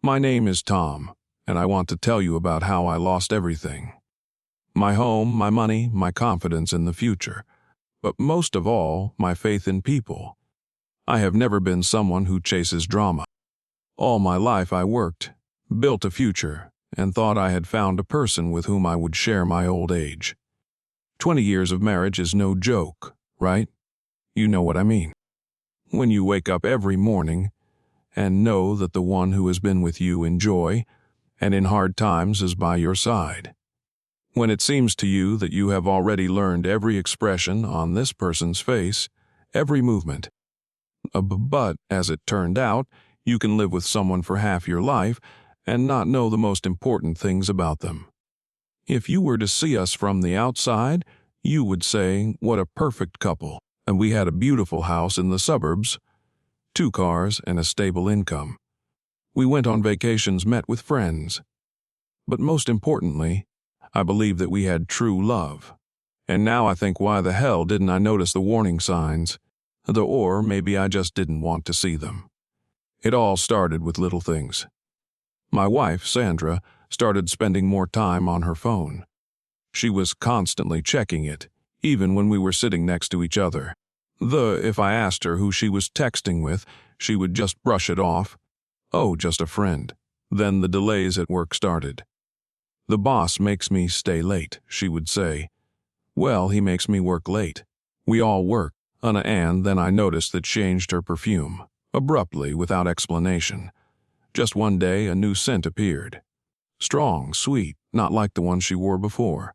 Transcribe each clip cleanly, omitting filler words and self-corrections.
My name is Tom, and I want to tell you about how I lost everything. My home, my money, my confidence in the future, but most of all, my faith in people. I have never been someone who chases drama. All my life I worked, built a future, and thought I had found a person with whom I would share my old age. 20 years of marriage is no joke, right? You know what I mean. When you wake up every morning and know that the one who has been with you in joy and in hard times is by your side. When it seems to you that you have already learned every expression on this person's face, every movement. But, as it turned out, you can live with someone for half your life and not know the most important things about them. If you were to see us from the outside, you would say, what a perfect couple, and we had a beautiful house in the suburbs, 2 cars, and a stable income. We went on vacations, met with friends. But most importantly, I believe that we had true love. And now I think, why the hell didn't I notice the warning signs? Or maybe I just didn't want to see them. It all started with little things. My wife, Sandra, started spending more time on her phone. She was constantly checking it, even when we were sitting next to each other. If I asked her who she was texting with, she would just brush it off. Oh, just a friend. Then the delays at work started. The boss makes me stay late, she would say. Well, he makes me work late. We all work. And then I noticed that she changed her perfume, abruptly, without explanation. Just one day, a new scent appeared. Strong, sweet, not like the one she wore before.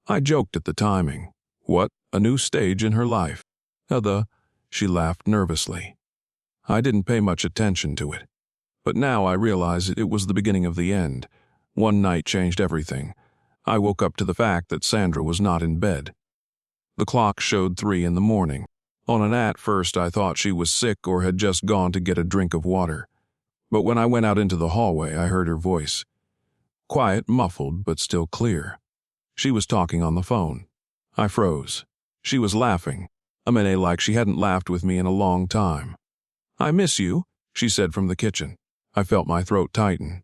I joked at the timing. What, a new stage in her life? She laughed nervously. I didn't pay much attention to it. But now I realize it was the beginning of the end. One night changed everything. I woke up to the fact that Sandra was not in bed. The clock showed 3 in the morning. At first I thought she was sick or had just gone to get a drink of water. But when I went out into the hallway, I heard her voice. Quiet, muffled, but still clear. She was talking on the phone. I froze. She was laughing, like she hadn't laughed with me in a long time. I miss you, she said from the kitchen. I felt my throat tighten.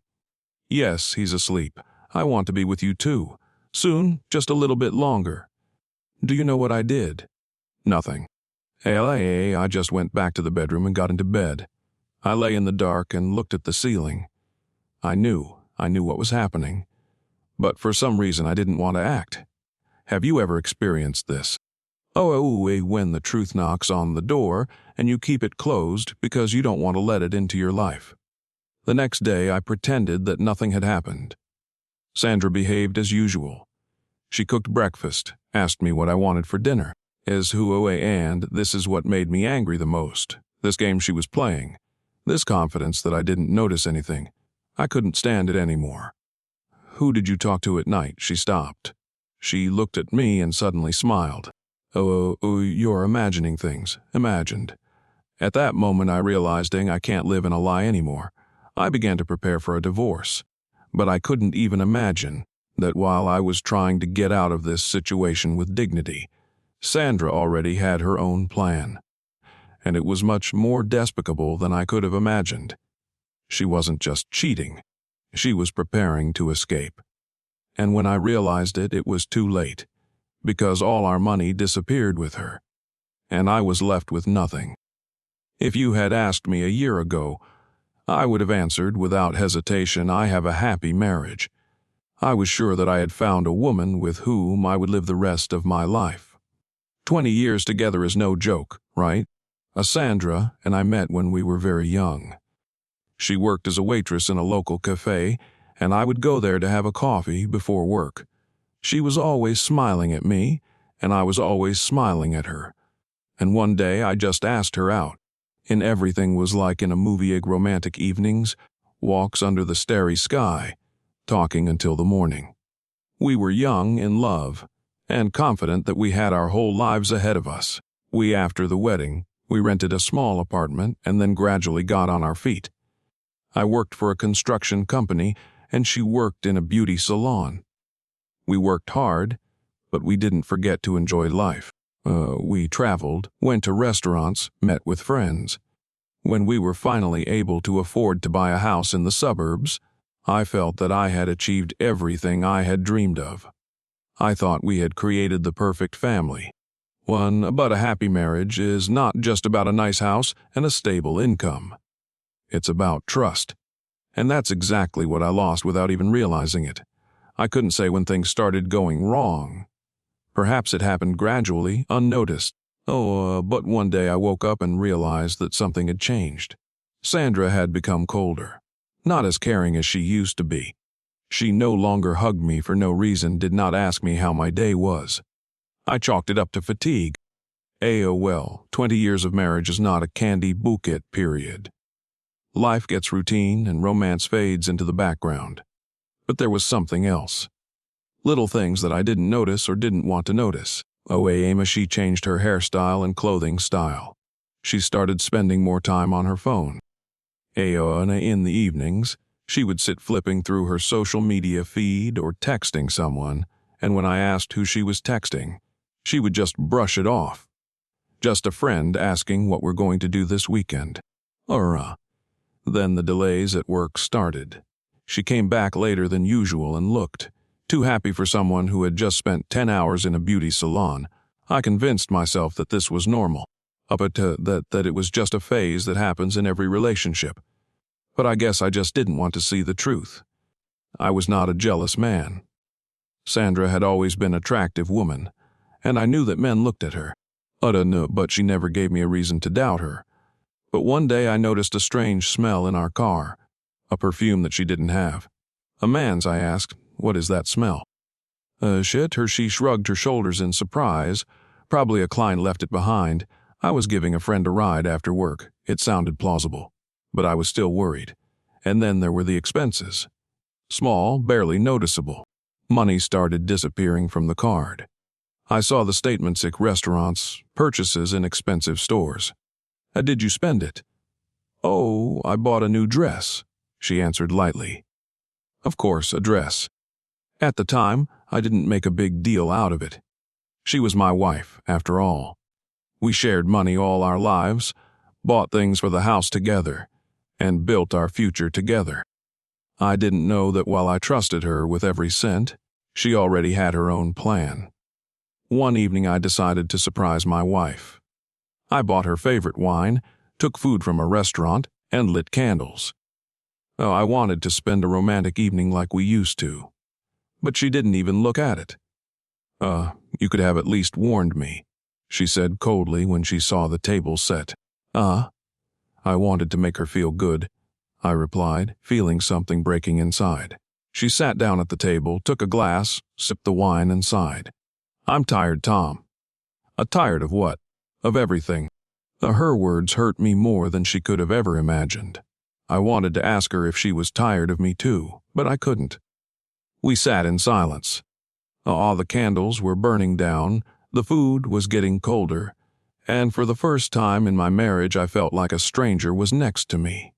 Yes, he's asleep. I want to be with you too. Soon, just a little bit longer. Do you know what I did? Nothing. I just went back to the bedroom and got into bed. I lay in the dark and looked at the ceiling. I knew what was happening. But for some reason I didn't want to act. Have you ever experienced this? When the truth knocks on the door and you keep it closed because you don't want to let it into your life. The next day I pretended that nothing had happened. Sandra behaved as usual. She cooked breakfast, asked me what I wanted for dinner. And this is what made me angry the most. This game she was playing. This confidence that I didn't notice anything. I couldn't stand it anymore. Who did you talk to at night? She stopped. She looked at me and suddenly smiled. You're imagining things. Imagined. At that moment I realized I can't live in a lie anymore. I began to prepare for a divorce. But I couldn't even imagine that while I was trying to get out of this situation with dignity, Sandra already had her own plan. And it was much more despicable than I could have imagined. She wasn't just cheating. She was preparing to escape. And when I realized it, it was too late, because all our money disappeared with her, and I was left with nothing. If you had asked me a year ago, I would have answered without hesitation, I have a happy marriage. I was sure that I had found a woman with whom I would live the rest of my life. 20 years together is no joke, right? Sandra and I met when we were very young. She worked as a waitress in a local cafe, and I would go there to have a coffee before work. She was always smiling at me, and I was always smiling at her. And one day I just asked her out, and everything was like in a movie, romantic evenings, walks under the starry sky, talking until the morning. We were young, in love, and confident that we had our whole lives ahead of us. After the wedding, we rented a small apartment and then gradually got on our feet. I worked for a construction company, and she worked in a beauty salon. We worked hard, but we didn't forget to enjoy life. We traveled, went to restaurants, met with friends. When we were finally able to afford to buy a house in the suburbs, I felt that I had achieved everything I had dreamed of. I thought we had created the perfect family. But a happy marriage is not just about a nice house and a stable income. It's about trust. And that's exactly what I lost without even realizing it. I couldn't say when things started going wrong. Perhaps it happened gradually, unnoticed. But one day I woke up and realized that something had changed. Sandra had become colder. Not as caring as she used to be. She no longer hugged me for no reason, did not ask me how my day was. I chalked it up to fatigue. Well, 20 years of marriage is not a candy bouquet, period. Life gets routine and romance fades into the background. But there was something else. Little things that I didn't notice or didn't want to notice. She changed her hairstyle and clothing style. She started spending more time on her phone. In the evenings, she would sit flipping through her social media feed or texting someone, and when I asked who she was texting, she would just brush it off. Just a friend asking what we're going to do this weekend. Then the delays at work started. She came back later than usual and looked too happy for someone who had just spent 10 hours in a beauty salon. I convinced myself that this was normal, that it was just a phase that happens in every relationship. But I guess I just didn't want to see the truth. I was not a jealous man. Sandra had always been an attractive woman, and I knew that men looked at her. But she never gave me a reason to doubt her. But one day I noticed a strange smell in our car, a perfume that she didn't have. A man's, I asked. What is that smell? She shrugged her shoulders in surprise. Probably a client left it behind. I was giving a friend a ride after work. It sounded plausible. But I was still worried. And then there were the expenses. Small, barely noticeable. Money started disappearing from the card. I saw the statements at restaurants, purchases in expensive stores. Did you spend it? I bought a new dress, she answered lightly. Of course, a dress. At the time, I didn't make a big deal out of it. She was my wife, after all. We shared money all our lives, bought things for the house together, and built our future together. I didn't know that while I trusted her with every cent, she already had her own plan. One evening I decided to surprise my wife. I bought her favorite wine, took food from a restaurant, and lit candles. I wanted to spend a romantic evening like we used to. But she didn't even look at it. You could have at least warned me, she said coldly when she saw the table set. I wanted to make her feel good, I replied, feeling something breaking inside. She sat down at the table, took a glass, sipped the wine, and sighed. I'm tired, Tom. Tired of what? Of everything. Her words hurt me more than she could have ever imagined. I wanted to ask her if she was tired of me too, but I couldn't. We sat in silence. All the candles were burning down, the food was getting colder, and for the first time in my marriage I felt like a stranger was next to me.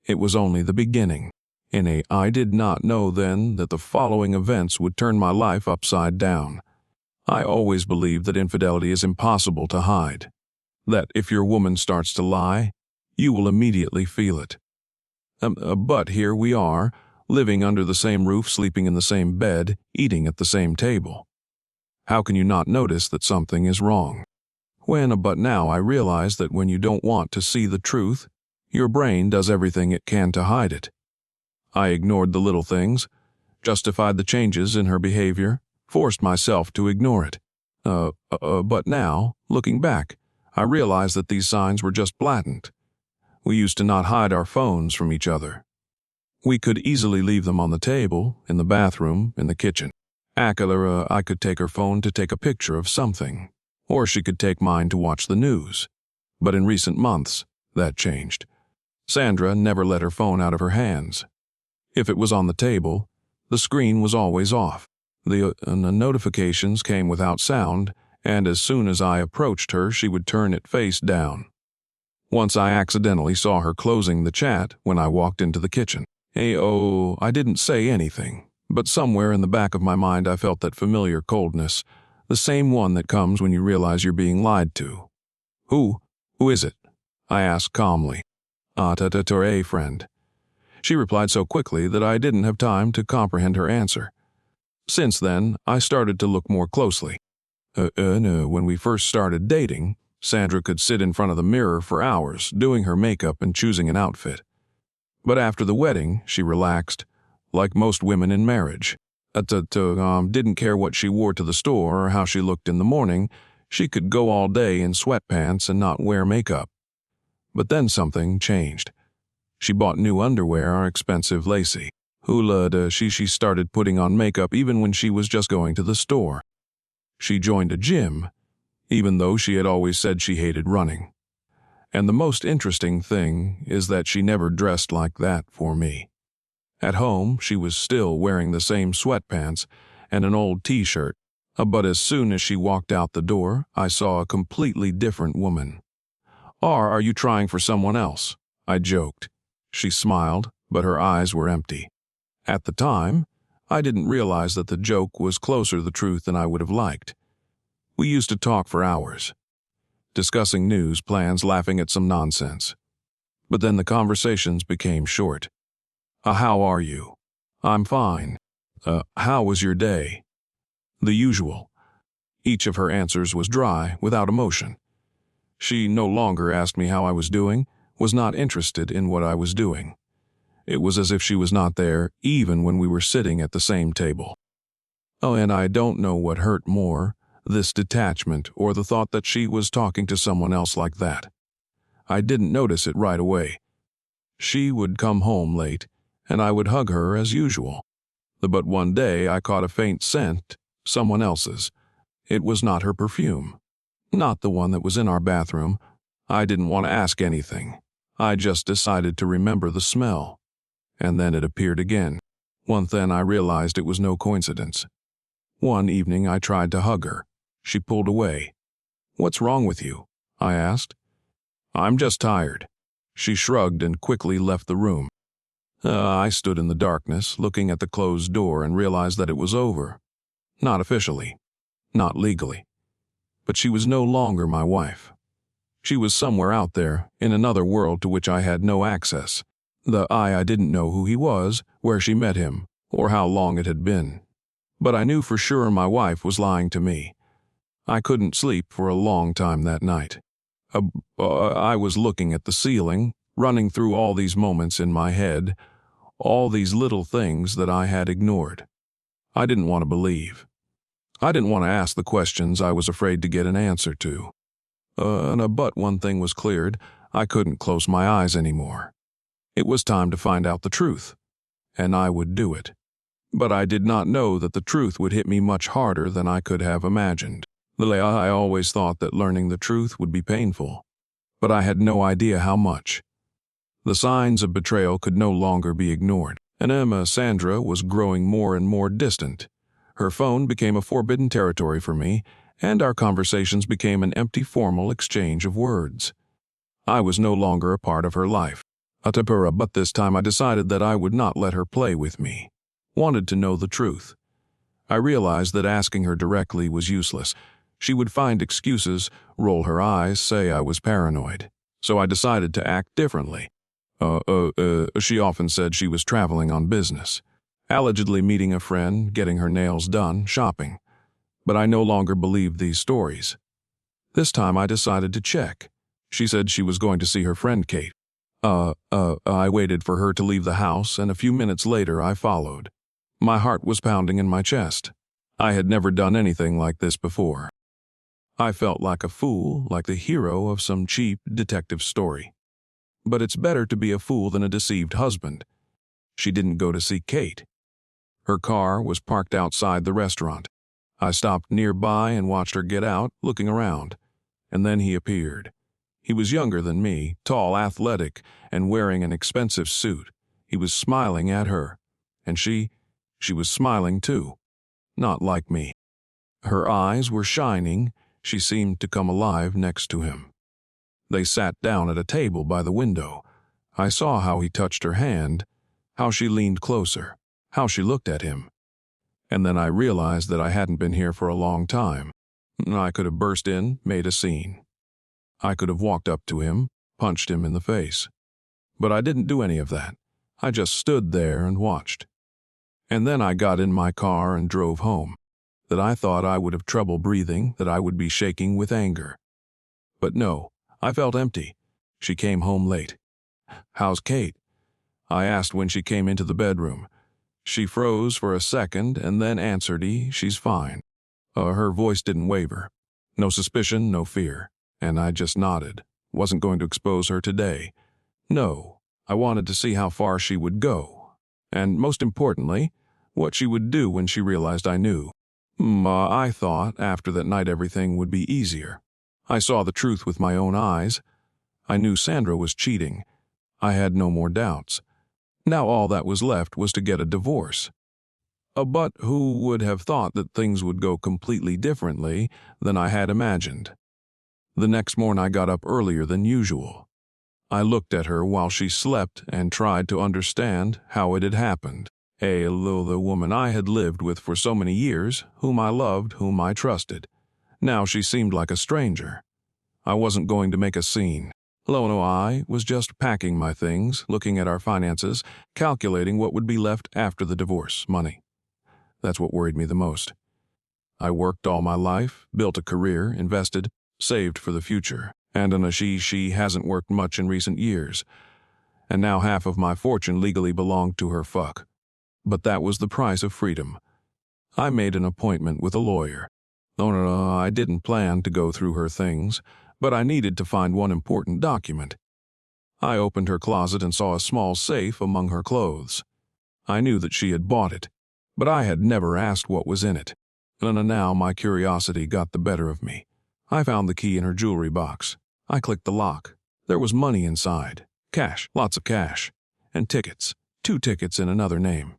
It was only the beginning. I did not know then that the following events would turn my life upside down. I always believed that infidelity is impossible to hide, that if your woman starts to lie, you will immediately feel it. But here we are, living under the same roof, sleeping in the same bed, eating at the same table. How can you not notice that something is wrong? But now I realize that when you don't want to see the truth, your brain does everything it can to hide it. I ignored the little things, justified the changes in her behavior, forced myself to ignore it. But now, looking back, I realize that these signs were just blatant. We used to not hide our phones from each other. We could easily leave them on the table, in the bathroom, in the kitchen. I could take her phone to take a picture of something, or she could take mine to watch the news. But in recent months, that changed. Sandra never let her phone out of her hands. If it was on the table, the screen was always off. The notifications came without sound, and as soon as I approached her, she would turn it face down. Once I accidentally saw her closing the chat when I walked into the kitchen. I didn't say anything, but somewhere in the back of my mind I felt that familiar coldness, the same one that comes when you realize you're being lied to. Who is it? I asked calmly. A friend. She replied so quickly that I didn't have time to comprehend her answer. Since then, I started to look more closely. No. When we first started dating, Sandra could sit in front of the mirror for hours, doing her makeup and choosing an outfit. But after the wedding, she relaxed, like most women in marriage. Didn't care what she wore to the store or how she looked in the morning. She could go all day in sweatpants and not wear makeup. But then something changed. She bought new underwear, expensive lacy. She started putting on makeup even when she was just going to the store. She joined a gym, even though she had always said she hated running. And the most interesting thing is that she never dressed like that for me. At home, she was still wearing the same sweatpants and an old t-shirt, but as soon as she walked out the door, I saw a completely different woman. Are you trying for someone else? I joked. She smiled, but her eyes were empty. At the time, I didn't realize that the joke was closer to the truth than I would have liked. We used to talk for hours, discussing news, plans, laughing at some nonsense. But then the conversations became short. How are you? I'm fine. How was your day? The usual. Each of her answers was dry, without emotion. She no longer asked me how I was doing, was not interested in what I was doing. It was as if she was not there, even when we were sitting at the same table. And I don't know what hurt more, this detachment or the thought that she was talking to someone else like that. I didn't notice it right away. She would come home late, and I would hug her as usual. But one day I caught a faint scent, someone else's. It was not her perfume, not the one that was in our bathroom. I didn't want to ask anything. I just decided to remember the smell. And then it appeared again. Then I realized it was no coincidence. One evening I tried to hug her. She pulled away. What's wrong with you? I asked. I'm just tired. She shrugged and quickly left the room. I stood in the darkness, looking at the closed door, and realized that it was over. Not officially, not legally. But she was no longer my wife. She was somewhere out there, in another world to which I had no access. I didn't know who he was, where she met him, or how long it had been. But I knew for sure my wife was lying to me. I couldn't sleep for a long time that night. I was looking at the ceiling, running through all these moments in my head, all these little things that I had ignored. I didn't want to believe. I didn't want to ask the questions I was afraid to get an answer to. But one thing was cleared. I couldn't close my eyes anymore. It was time to find out the truth, and I would do it. But I did not know that the truth would hit me much harder than I could have imagined. I always thought that learning the truth would be painful, but I had no idea how much. The signs of betrayal could no longer be ignored, and Sandra was growing more and more distant. Her phone became a forbidden territory for me, and our conversations became an empty formal exchange of words. I was no longer a part of her life. But this time I decided that I would not let her play with me. Wanted to know the truth. I realized that asking her directly was useless. She would find excuses, roll her eyes, say I was paranoid. So I decided to act differently. She often said she was traveling on business, allegedly meeting a friend, getting her nails done, shopping. But I no longer believed these stories. This time I decided to check. She said she was going to see her friend Kate. I waited for her to leave the house, and a few minutes later I followed. My heart was pounding in my chest. I had never done anything like this before. I felt like a fool, like the hero of some cheap detective story. But it's better to be a fool than a deceived husband. She didn't go to see Kate. Her car was parked outside the restaurant. I stopped nearby and watched her get out, looking around. And then he appeared. He was younger than me, tall, athletic, and wearing an expensive suit. He was smiling at her. And she was smiling too. Not like me. Her eyes were shining. She seemed to come alive next to him. They sat down at a table by the window. I saw how he touched her hand, how she leaned closer, how she looked at him. And then I realized that I hadn't been here for a long time. I could have burst in, made a scene. I could have walked up to him, punched him in the face. But I didn't do any of that. I just stood there and watched. And then I got in my car and drove home. That I thought I would have trouble breathing, that I would be shaking with anger. But no, I felt empty. She came home late. "How's Kate?" I asked when she came into the bedroom. She froze for a second and then answered, "She's fine." Her voice didn't waver. No suspicion, no fear. And I just nodded. Wasn't going to expose her today. No, I wanted to see how far she would go. And most importantly, what she would do when she realized I knew. I thought after that night everything would be easier. I saw the truth with my own eyes. I knew Sandra was cheating. I had no more doubts. Now all that was left was to get a divorce. But who would have thought that things would go completely differently than I had imagined? The next morning I got up earlier than usual. I looked at her while she slept and tried to understand how it had happened. The woman I had lived with for so many years, whom I loved, whom I trusted. Now she seemed like a stranger. I wasn't going to make a scene. No, I was just packing my things, looking at our finances, calculating what would be left after the divorce, money. That's what worried me the most. I worked all my life, built a career, invested, saved for the future, and she hasn't worked much in recent years. And now half of my fortune legally belonged to her fuck. But that was the price of freedom. I made an appointment with a lawyer. No, I didn't plan to go through her things, but I needed to find one important document. I opened her closet and saw a small safe among her clothes. I knew that she had bought it, but I had never asked what was in it. Now my curiosity got the better of me. I found the key in her jewelry box. I clicked the lock. There was money inside. Cash, lots of cash. And tickets. 2 tickets in another name.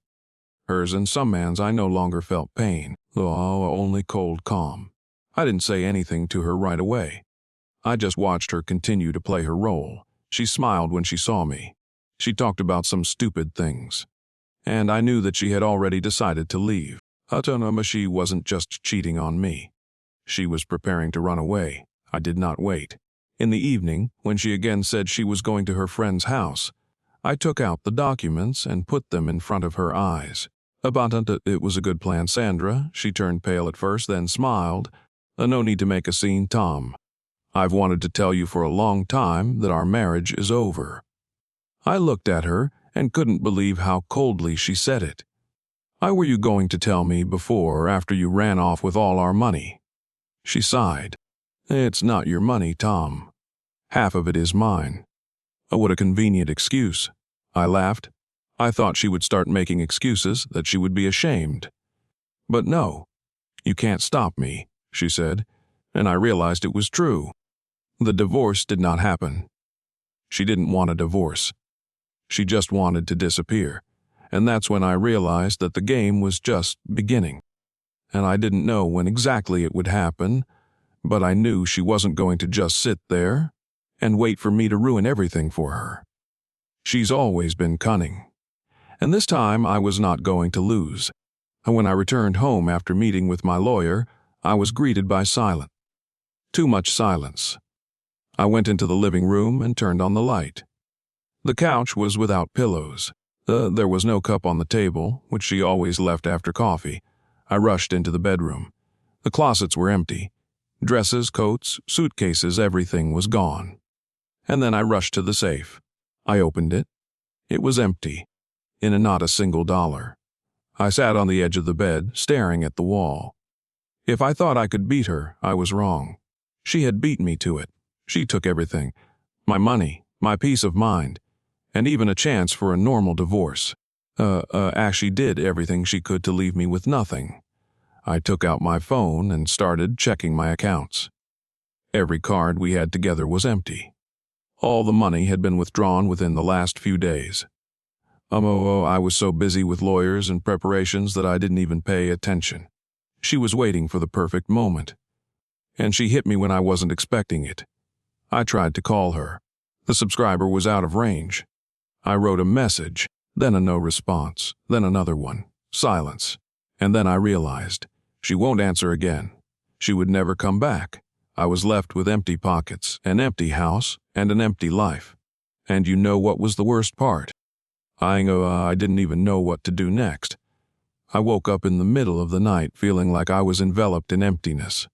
Hers and some man's. I no longer felt pain. Only cold calm. I didn't say anything to her right away. I just watched her continue to play her role. She smiled when she saw me. She talked about some stupid things. And I knew that she had already decided to leave. She wasn't just cheating on me. She was preparing to run away. I did not wait. In the evening, when she again said she was going to her friend's house, I took out the documents and put them in front of her eyes. It was a good plan, Sandra. She turned pale at first, then smiled. No need to make a scene, Tom. I've wanted to tell you for a long time that our marriage is over. I looked at her and couldn't believe how coldly she said it. Why were you going to tell me before or after you ran off with all our money? She sighed. It's not your money, Tom. Half of it is mine. What a convenient excuse. I laughed. I thought she would start making excuses, that she would be ashamed. But no, you can't stop me, she said, and I realized it was true. The divorce did not happen. She didn't want a divorce. She just wanted to disappear, and that's when I realized that the game was just beginning. And I didn't know when exactly it would happen, but I knew she wasn't going to just sit there and wait for me to ruin everything for her. She's always been cunning. And this time I was not going to lose. When I returned home after meeting with my lawyer, I was greeted by silence. Too much silence. I went into the living room and turned on the light. The couch was without pillows. There was no cup on the table, which she always left after coffee. I rushed into the bedroom. The closets were empty. Dresses, coats, suitcases, everything was gone. And then I rushed to the safe. I opened it. It was empty. Not a single dollar. I sat on the edge of the bed, staring at the wall. If I thought I could beat her, I was wrong. She had beat me to it. She took everything. My money, my peace of mind, and even a chance for a normal divorce. She did everything she could to leave me with nothing. I took out my phone and started checking my accounts. Every card we had together was empty. All the money had been withdrawn within the last few days. I was so busy with lawyers and preparations that I didn't even pay attention. She was waiting for the perfect moment. And she hit me when I wasn't expecting it. I tried to call her. The subscriber was out of range. I wrote a message, then a no response, then another one, silence. And then I realized, she won't answer again. She would never come back. I was left with empty pockets, an empty house, and an empty life. And you know what was the worst part? I didn't even know what to do next. I woke up in the middle of the night feeling like I was enveloped in emptiness.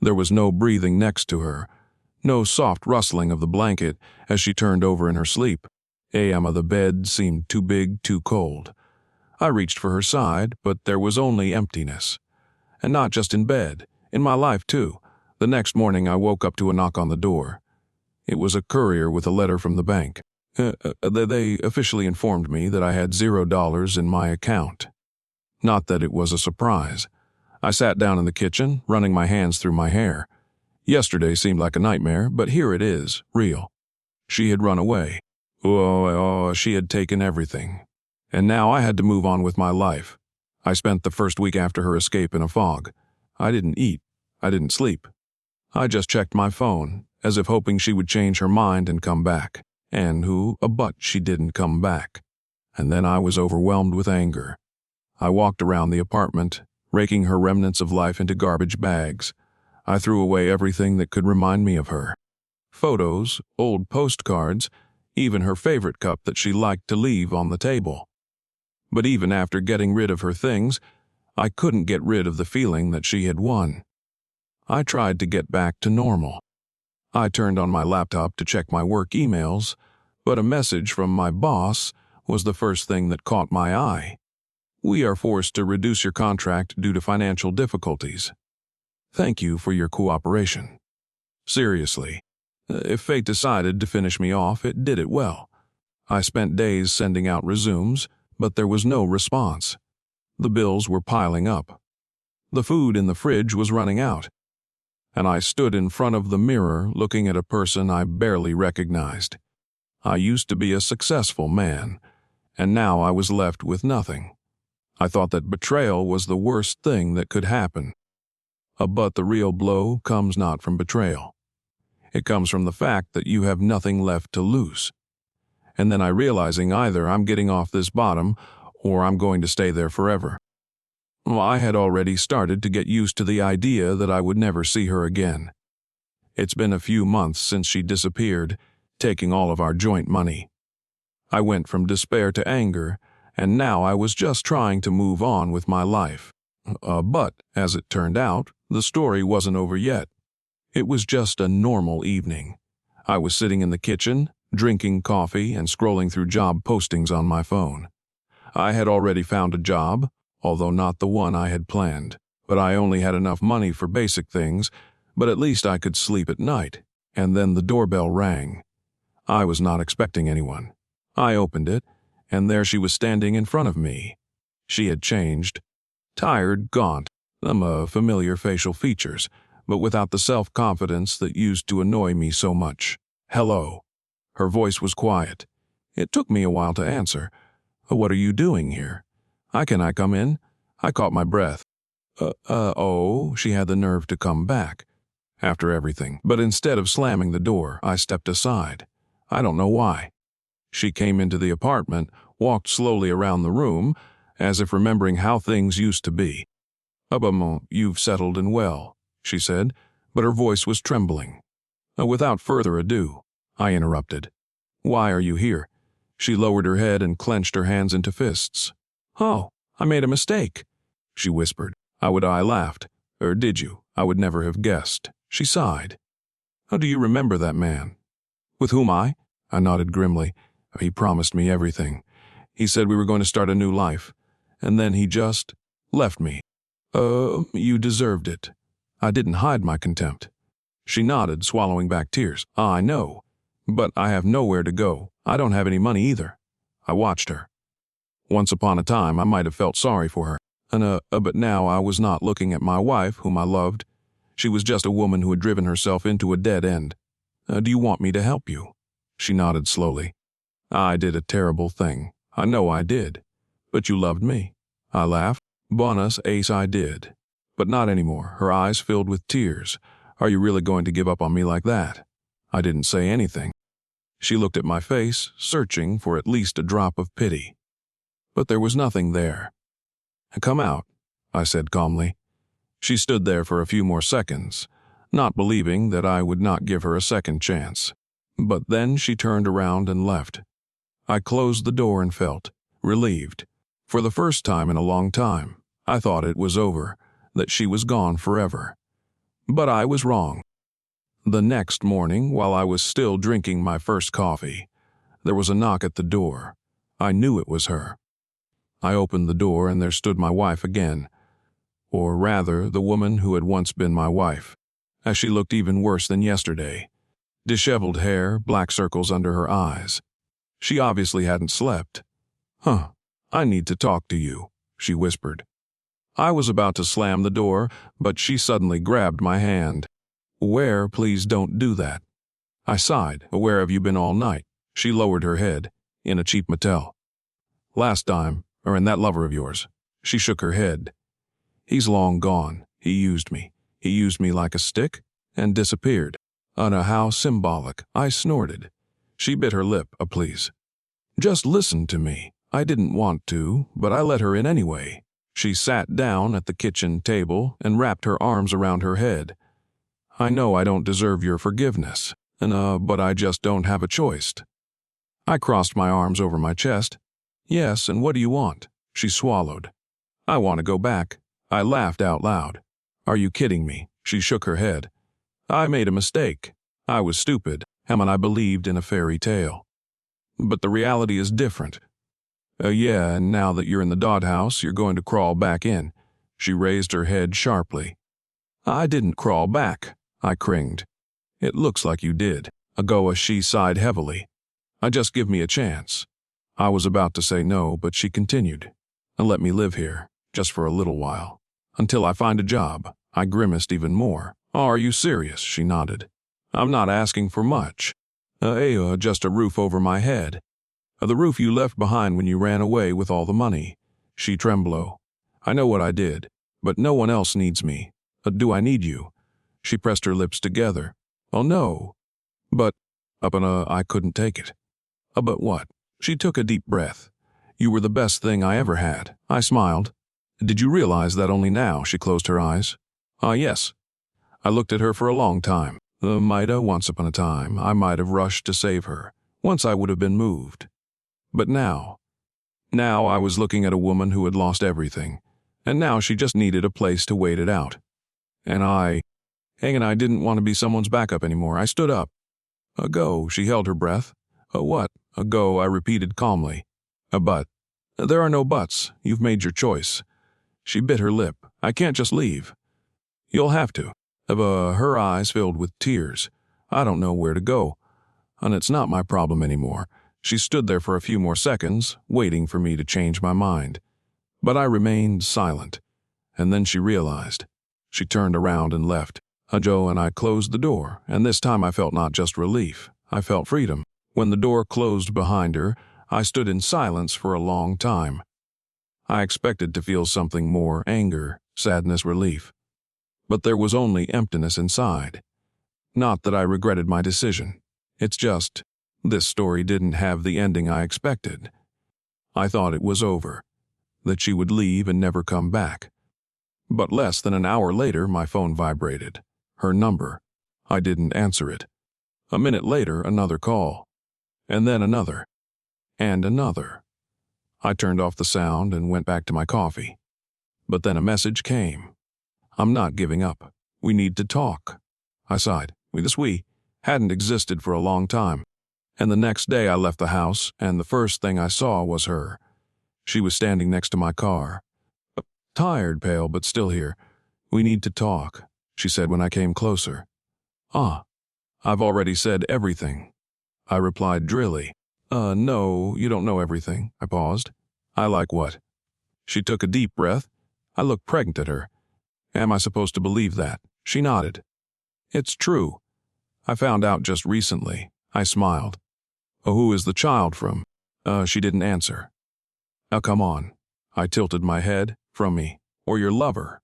There was no breathing next to her, no soft rustling of the blanket as she turned over in her sleep. The bed seemed too big, too cold. I reached for her side, but there was only emptiness. And not just in bed, in my life too. The next morning I woke up to a knock on the door. It was a courier with a letter from the bank. They officially informed me that I had $0 in my account. Not that it was a surprise. I sat down in the kitchen, running my hands through my hair. Yesterday seemed like a nightmare, but here it is, real. She had run away. She had taken everything. And now I had to move on with my life. I spent the first week after her escape in a fog. I didn't eat. I didn't sleep. I just checked my phone, as if hoping she would change her mind and come back. But she didn't come back. And then I was overwhelmed with anger. I walked around the apartment, raking her remnants of life into garbage bags. I threw away everything that could remind me of her. Photos, old postcards, even her favorite cup that she liked to leave on the table. But even after getting rid of her things, I couldn't get rid of the feeling that she had won. I tried to get back to normal. I turned on my laptop to check my work emails, but a message from my boss was the first thing that caught my eye. We are forced to reduce your contract due to financial difficulties. Thank you for your cooperation. Seriously, if fate decided to finish me off, it did it well. I spent days sending out resumes, but there was no response. The bills were piling up. The food in the fridge was running out. And I stood in front of the mirror looking at a person I barely recognized. I used to be a successful man, and now I was left with nothing. I thought that betrayal was the worst thing that could happen. But the real blow comes not from betrayal. It comes from the fact that you have nothing left to lose. And then realizing either I'm getting off this bottom or I'm going to stay there forever. I had already started to get used to the idea that I would never see her again. It's been a few months since she disappeared, taking all of our joint money. I went from despair to anger, and now I was just trying to move on with my life. But, as it turned out, the story wasn't over yet. It was just a normal evening. I was sitting in the kitchen, drinking coffee and scrolling through job postings on my phone. I had already found a job, although not the one I had planned. But I only had enough money for basic things, but at least I could sleep at night. And then the doorbell rang. I was not expecting anyone. I opened it, and there she was standing in front of me. She had changed. Tired, gaunt, familiar facial features, but without the self-confidence that used to annoy me so much. Hello. Her voice was quiet. It took me a while to answer. What are you doing here? Can I come in? I caught my breath. She had the nerve to come back. After everything. But instead of slamming the door, I stepped aside. I don't know why. She came into the apartment, walked slowly around the room, as if remembering how things used to be. You've settled in well, she said, but her voice was trembling. Without further ado, I interrupted. Why are you here? She lowered her head and clenched her hands into fists. Oh, I made a mistake, she whispered. I laughed. Did you? I would never have guessed. She sighed. Do you remember that man? With whom I nodded grimly. He promised me everything. He said we were going to start a new life. And then he just left me. You deserved it. I didn't hide my contempt. She nodded, swallowing back tears. I know. But I have nowhere to go. I don't have any money either. I watched her. Once upon a time, I might have felt sorry for her. But now I was not looking at my wife, whom I loved. She was just a woman who had driven herself into a dead end. Do you want me to help you? She nodded slowly. I did a terrible thing. I know I did. But you loved me. I laughed. Bonus ace, I did. But not anymore. Her eyes filled with tears. Are you really going to give up on me like that? I didn't say anything. She looked at my face, searching for at least a drop of pity. But there was nothing there. Come out, I said calmly. She stood there for a few more seconds, not believing that I would not give her a second chance. But then she turned around and left. I closed the door and felt relieved. For the first time in a long time, I thought it was over, that she was gone forever. But I was wrong. The next morning, while I was still drinking my first coffee, there was a knock at the door. I knew it was her. I opened the door and there stood my wife again, or rather, the woman who had once been my wife, as she looked even worse than yesterday. Disheveled hair, black circles under her eyes. She obviously hadn't slept. "Huh, I need to talk to you," she whispered. I was about to slam the door, but she suddenly grabbed my hand. "Where, please don't do that." I sighed. "Where have you been all night?" She lowered her head. "In a cheap motel." "Last time, or in that lover of yours?" She shook her head. "He's long gone. He used me. He used me like a stick and disappeared." How symbolic," I snorted. She bit her lip. "Please. Just listen to me." I didn't want to, but I let her in anyway. She sat down at the kitchen table and wrapped her arms around her head. "I know I don't deserve your forgiveness, but I just don't have a choice." I crossed my arms over my chest. "Yes, and what do you want?" She swallowed. "I want to go back." I laughed out loud. "Are you kidding me?" She shook her head. "I made a mistake. I was stupid, and I believed in a fairy tale. But the reality is different. Yeah, and now that you're in the doghouse, you're going to crawl back in." She raised her head sharply. "I didn't crawl back," I cringed. "It looks like you did." She sighed heavily. Just give me a chance." I was about to say no, but she continued. "Let me live here, just for a little while, until I find a job." I grimaced even more. "Oh, are you serious?" She nodded. "I'm not asking for much. Just a roof over my head. The roof you left behind when you ran away with all the money." She trembled. "I know what I did, but no one else needs me. Do I need you?" She pressed her lips together. "Oh, no. But, I couldn't take it." "But what?" She took a deep breath. "You were the best thing I ever had." I smiled. "Did you realize that only now?" She closed her eyes. Yes." I looked at her for a long time. Once upon a time, I might have rushed to save her. Once I would have been moved. But now I was looking at a woman who had lost everything, and now she just needed a place to wait it out. And I didn't want to be someone's backup anymore. I stood up. "Go," she held her breath. "What?" "Go," I repeated calmly. "But." "There are no buts. You've made your choice." She bit her lip. "I can't just leave." "You'll have to." Her eyes filled with tears. "I don't know where to go. And it's not my problem anymore." She stood there for a few more seconds, waiting for me to change my mind. But I remained silent. And then she realized. She turned around and left. Joe and I closed the door, and this time I felt not just relief, I felt freedom. When the door closed behind her, I stood in silence for a long time. I expected to feel something more: anger, sadness, relief. But there was only emptiness inside. Not that I regretted my decision. It's just, this story didn't have the ending I expected. I thought it was over, that she would leave and never come back. But less than an hour later, my phone vibrated. Her number. I didn't answer it. A minute later, another call. And then another. And another. I turned off the sound and went back to my coffee. But then a message came. "I'm not giving up. We need to talk." I sighed. This "we" hadn't existed for a long time. And the next day I left the house, and the first thing I saw was her. She was standing next to my car. Tired, pale, but still here. "We need to talk," she said when I came closer. I've already said everything," I replied drily. No, you don't know everything." I paused. "I like what?" She took a deep breath. I looked pregnant at her. "Am I supposed to believe that?" She nodded. "It's true. I found out just recently." I smiled. "Who is the child from?" She didn't answer. Come on." I tilted my head. "From me. Or your lover."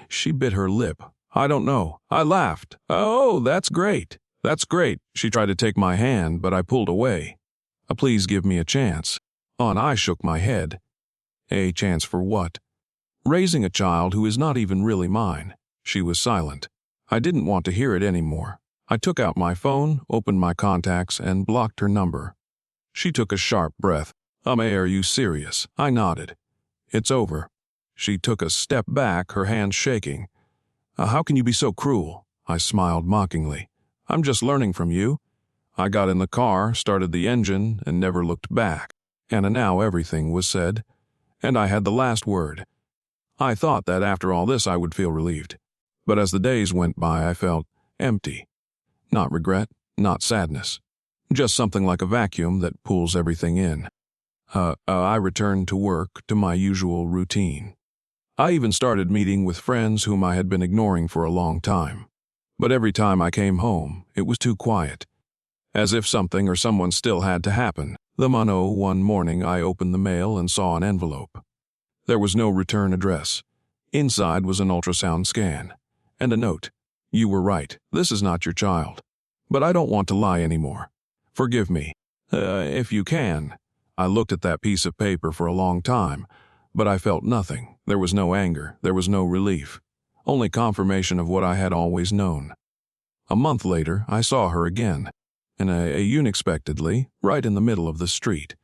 She bit her lip. "I don't know." I laughed. "Oh, that's great. That's great." She tried to take my hand, but I pulled away. "Please give me a chance." And I shook my head. "A chance for what?" "Raising a child who is not even really mine." She was silent. I didn't want to hear it anymore. I took out my phone, opened my contacts, and blocked her number. She took a sharp breath. Are you serious?" I nodded. "It's over." She took a step back, her hands shaking. How can you be so cruel?" I smiled mockingly. "I'm just learning from you." I got in the car, started the engine, and never looked back. And now everything was said, and I had the last word. I thought that after all this I would feel relieved. But as the days went by, I felt empty. Not regret, not sadness. Just something like a vacuum that pulls everything in. I returned to work, to my usual routine. I even started meeting with friends whom I had been ignoring for a long time. But every time I came home, it was too quiet. As if something or someone still had to happen. One morning I opened the mail and saw an envelope. There was no return address. Inside was an ultrasound scan. And a note. "You were right. This is not your child. But I don't want to lie anymore. Forgive me. If you can." I looked at that piece of paper for a long time, but I felt nothing. There was no anger. There was no relief. Only confirmation of what I had always known. A month later, I saw her again, and unexpectedly, right in the middle of the street.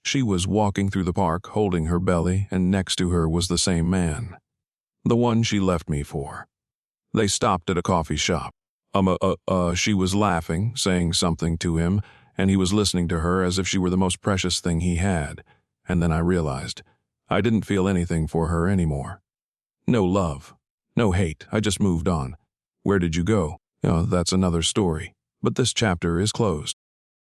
She was walking through the park, holding her belly, and next to her was the same man. The one she left me for. They stopped at a coffee shop. She was laughing, saying something to him, and he was listening to her as if she were the most precious thing he had. And then I realized I didn't feel anything for her anymore. No love, no hate, I just moved on. Where did you go? That's another story. But this chapter is closed.